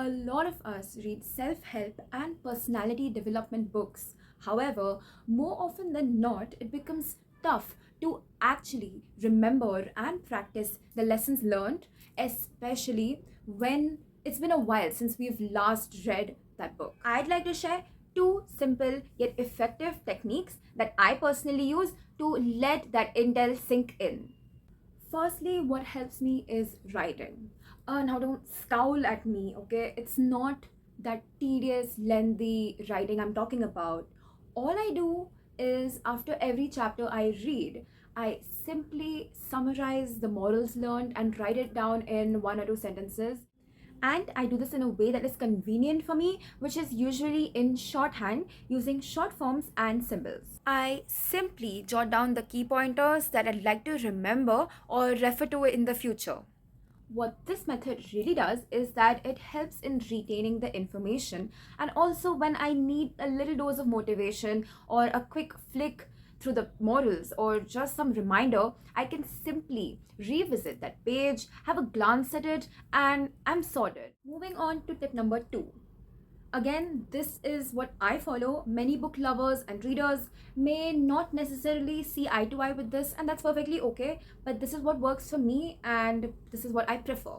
A lot of us read self help and personality development books. However, more often than not, it becomes tough to actually remember and practice the lessons learned, especially when it's been a while since we've last read that book. I'd like to share two simple yet effective techniques that I personally use to let that intel sink in. Firstly, what helps me is writing. Now don't scowl at me, okay? It's not that tedious, lengthy writing I'm talking about. All I do is after every chapter I read, I simply summarize the morals learned and write it down in one or two sentences. And I do this in a way that is convenient for me, which is usually in shorthand using short forms and symbols. I simply jot down the key pointers that I'd like to remember or refer to in the future. What this method really does is that it helps in retaining the information, and also when I need a little dose of motivation or a quick flick through the morals or just some reminder, I can simply revisit that page, have a glance at it, and I'm sorted. Moving on to tip number two. Again, this is what I follow. Many book lovers and readers may not necessarily see eye to eye with this, and that's perfectly okay. But this is what works for me, and this is what I prefer.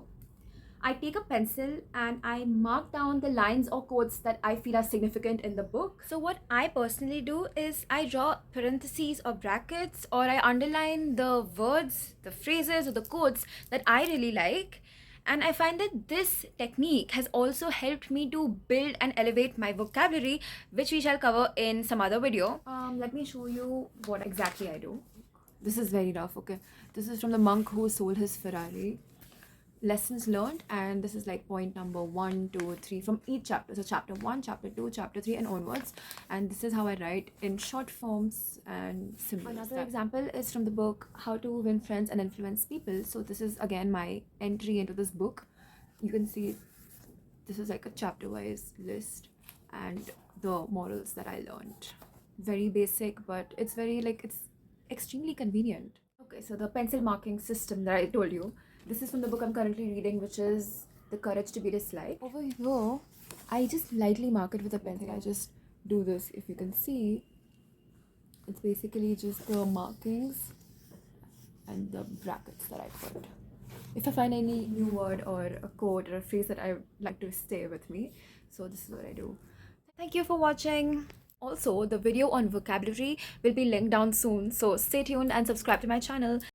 I take a pencil and I mark down the lines or quotes that I feel are significant in the book. So, what I personally do is I draw parentheses or brackets, or I underline the words, the phrases, or the quotes that I really like. And I find that this technique has also helped me to build and elevate my vocabulary, which we shall cover in some other video. Let me show you what exactly I do. This is very rough, okay? This is from the monk who sold his Ferrari. Lessons learned, and this is like point number 1, 2, 3 from each chapter. So chapter 1, chapter 2, chapter 3 and onwards, and this is how I write in short forms and symbols. Another example is from the book How to Win Friends and Influence People. So this is again my entry into this book. You can see this is like a chapter wise list and the morals that I learned. Very basic, but it's very like it's extremely convenient. Okay, so the pencil marking system that I told you, this is from the book I'm currently reading, which is The Courage to Be Disliked. Over here, I just lightly mark it with a pencil. I just do this. If you can see, it's basically just the markings and the brackets that I put. If I find any new word or a quote or a phrase that I like to stay with me, so this is what I do. Thank you for watching. Also, the video on vocabulary will be linked down soon, so stay tuned and subscribe to my channel.